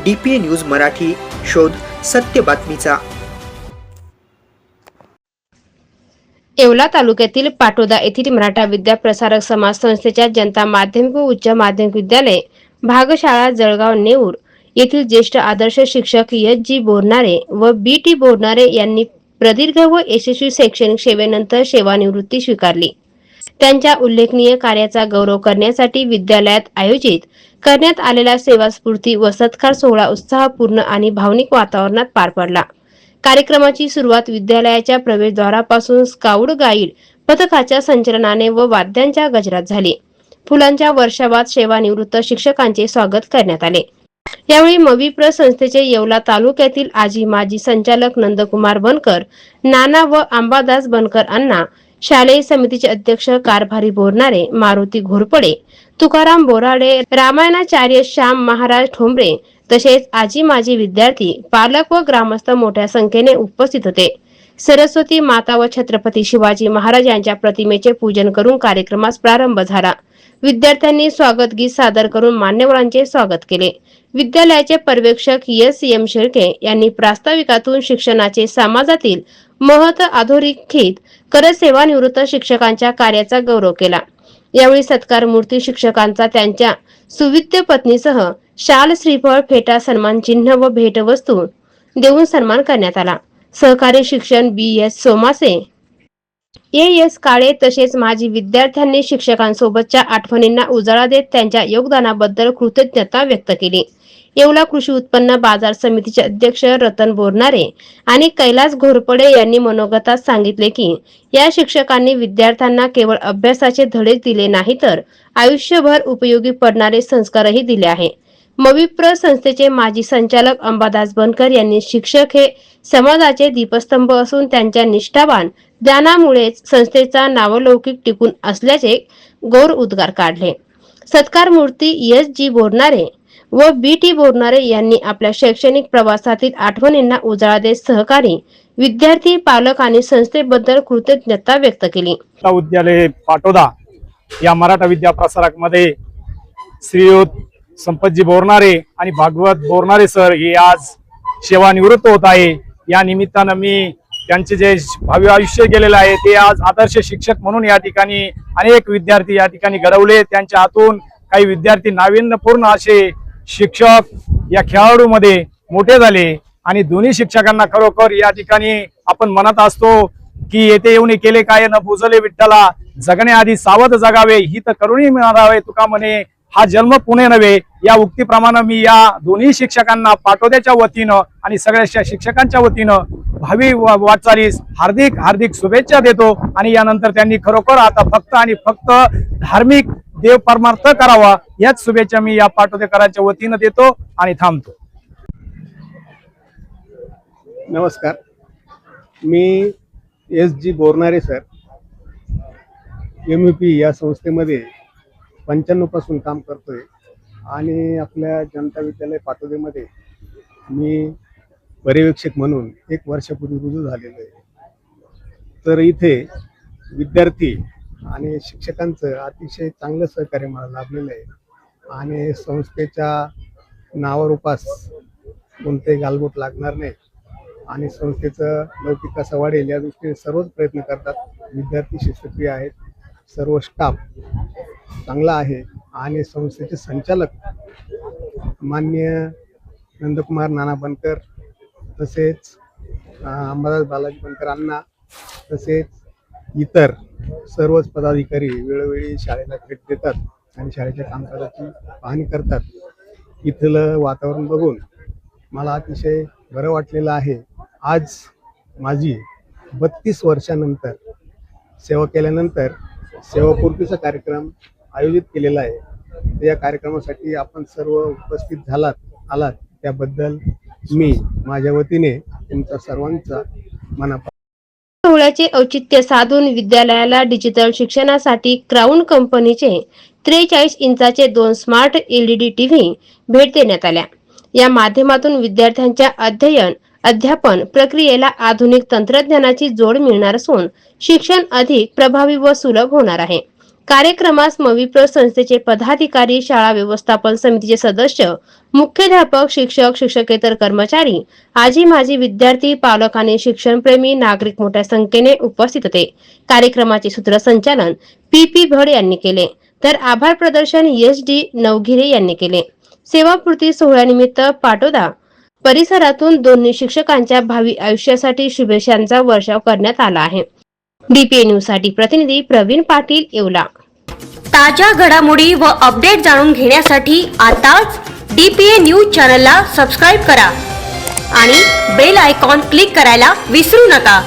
DPA news Marathi, शोध सत्य बातमीचा। येवला तालुक्यातील पाटोदा येथील मराठा विद्या प्रसारक समाज संस्थेच्या जनता माध्यमिक व उच्च माध्यमिक विद्यालय भागशाळा जळगाव नेऊर येथील ज्येष्ठ आदर्श शिक्षक एस.जी. बोरनारे व बी.टी. बोरनारे यांनी प्रदीर्घ व यशस्वी शैक्षणिक सेवेनंतर सेवानिवृत्ती स्वीकारली। त्यांच्या उल्लेखनीय कार्याचा गौरव करण्यासाठी विद्यालयात आयोजित करण्यात आलेला सेवास्फूर्ती व सत्कार सोहळा उत्साहपूर्ण आणि भावनिक वातावरणात पार पडला। कार्यक्रमाची सुरुवात विद्यालयाच्या प्रवेशद्वारापासून स्काउट गाईड पथकाच्या संचलनाने व वाद्यांच्या गजरात झाली। फुलांच्या वर्षावात सेवानिवृत्त शिक्षकांचे स्वागत करण्यात आले। यावेळी मविप्र संस्थेचे येवला तालुक्यातील आजी माजी संचालक नंदकुमार बनकर, नाना व अंबादास बनकर अण्णा, शालेय समितीचे अध्यक्ष कारभारी बोरनारे, मारुती घोरपडे, तुकाराम बोराडे, रामायणाचार्य श्याम महाराज ठोंबरे तसेच आजी माजी विद्यार्थी, पालक व ग्रामस्थ मोठ्या संख्येने उपस्थित होते। सरस्वती माता व छत्रपती शिवाजी महाराज यांच्या प्रतिमेचे पूजन करून कार्यक्रमास प्रारंभ झाला। विद्यार्थ्यांनी स्वागत गीत सादर करून मान्यवरांचे स्वागत केले। विद्यालयाचे पर्यवेक्षक एस.एम. शेळके यांनी प्रास्ताविकातून शिक्षणाचे समाजातील महत्त्व अधोरेखित करत सेवानिवृत्त शिक्षकांच्या कार्याचा गौरव केला। यावेळी सत्कार मूर्ती शिक्षकांचा त्यांच्या सुविद्य पत्नीसह शाल, श्रीफळ, फेटा, सन्मान चिन्ह व भेटवस्तू देऊन सन्मान करण्यात आला। सहकारी शिक्षण बी.एस. सोमासे, ए.एस. काळे तसेच माजी विद्यार्थ्यांनी शिक्षकांसोबतच्या आठवणींना उजाळा देत त्यांच्या योगदानाबद्दल कृतज्ञता व्यक्त केली। येवला कृषी उत्पन्न बाजार समितीचे अध्यक्ष रतन बोरनारे आणि कैलास घोरपडे यांनी मनोगतात सांगितले की या शिक्षकांनी विद्यार्थ्यांना केवळ अभ्यासाचे धडेच दिले नाही तर आयुष्यभर उपयोगी पडणारे संस्कारही दिले आहे। मविप्र संस्थेचे माजी संचालक अंबादास बनकर यांनी शिक्षक हे समाजाचे दीपस्तंभ असून त्यांच्या निष्ठावान ज्ञानामुळेच संस्थेचा नावलौकिक टिकून असल्याचे गौर उद्गार काढले। सत्कार मूर्ती एस.जी. बोरनारे व बी.टी. बोरनारे यांनी आपल्या शैक्षणिक प्रवासातील आठवणींना उजाळा देत सहकारी विद्यार्थी, पालक आणि संस्थेबद्दल कृतज्ञता व्यक्त केली। विद्यालय पाटोदा या मराठा विद्या प्रसारक मध्ये श्रीयुत संपतजी बोरनारे आणि भागवत बोरनारे सर हे आज सेवानिवृत्त होत आहे। या निमित्तानं मी त्यांचे जे भावी आयुष्य गेलेलं आहे ते आज आदर्श शिक्षक म्हणून या ठिकाणी अनेक विद्यार्थी या ठिकाणी घडवले। त्यांच्या हातून काही विद्यार्थी नाविन्यपूर्ण असे शिक्षक या खेळाडूमध्ये मोठे झाले आणि दोन्ही शिक्षकांना खरोखर या ठिकाणी आपण म्हणत असतो की येथे येऊन केले काय न पूजले विठ्ठला, जगण्याआधी सावध जगावे हित करुणी मिळावे तुका म्हणे हा जन्म पुणे नव्हे। या उक्तीप्रमाणे मी या दोन्ही शिक्षकांना पाटोद्याच्या वतीनं आणि सगळ्या शिक्षकांच्या वतीनं भावी वाटचालीस हार्दिक हार्दिक शुभेच्छा देतो आणि यानंतर त्यांनी खरोखर आता फक्त आणि फक्त धार्मिक देव परमार्थ करावा याच शुभेच्छा मी या पाटोदेकरांच्या वतीनं देतो आणि थांबतो। नमस्कार, मी एस.जी. बोरनारे सर, MUP या संस्थेमध्ये 95 पासून काम करतोय आणि आपल्या जनता विद्यालय पाटोदेमध्ये मी पर्यवेक्षक म्हणून 1 वर्षापूर्वी रुजू झालेलो आहे। तर इथे विद्यार्थी आणि शिक्षकांचं अतिशय चांगलं सहकार्य मला लाभलेलं आहे आणि संस्थेच्या नावारूपास कोणतेही गालबोट लागणार नाही आणि संस्थेचं लौकिक कसा वाढेल या दृष्टीने सर्वच प्रयत्न करतात। विद्यार्थी शिस्तप्रिय आहेत, सर्व स्टाफ चांगला आहे आणि संस्थेचे संचालक माननीय नंदकुमार नाना बनकर तसेच अंबादास बालाजी बनकर अण्णा तसेच इतर सर्वच पदाधिकारी वेळोवेळी शाळेला भेट देतात आणि शाळेच्या कामकाजाची पाहणी करतात। इथलं वातावरण बघून मला अतिशय बरं वाटलेलं आहे। आज माझी 32 वर्षानंतर सेवा केल्यानंतर सेवापूर्तीचा कार्यक्रम आयोजित केलेला आहे। तर या कार्यक्रमासाठी आपण सर्व उपस्थित आलात त्याबद्दल मी माझ्या वतीने तुमचा सर्वांचा मनापासून सोहळ्याचे औचित्य साधून विद्यालयाला डिजिटल शिक्षणासाठी क्राऊन कंपनीचे 43 इंचाचे 2 स्मार्ट LED टीव्ही भेट देण्यात आल्या। या माध्यमातून विद्यार्थ्यांच्या अध्यापन प्रक्रियेला आधुनिक तंत्रज्ञानाची जोड मिळणार असून शिक्षण अधिक प्रभावी व सुलभ होणार आहे। कार्यक्रमास मविप्र संस्थेचे पदाधिकारी, शाळा व्यवस्थापन समितीचे सदस्य, मुख्याध्यापक, शिक्षक, शिक्षकेतर कर्मचारी, आजी माजी विद्यार्थी, पालक आणि शिक्षणप्रेमी नागरिक मोठ्या संख्येने उपस्थित होते. कार्यक्रमाचे सूत्रसंचालन पी भड यांनी केले, तर आभार प्रदर्शन SD नवघिरे यांनी केले. सेवापूर्ती सोहळ्यानिमित्त पाटोदा परिसरातून दोन्ही शिक्षकांच्या भावी आयुष्यासाठी शुभेच्छांचा वर्षाव करण्यात आला आहे. DPA न्यूज साठी प्रतिनिधी प्रवीण पाटील, येवला. ताज्या घडामोडी व अपडेट जाणून घेण्यासाठी आताच DPA न्यूज चॅनलला सबस्क्राईब करा आणि बेल आयकॉन क्लिक करायला विसरू नका.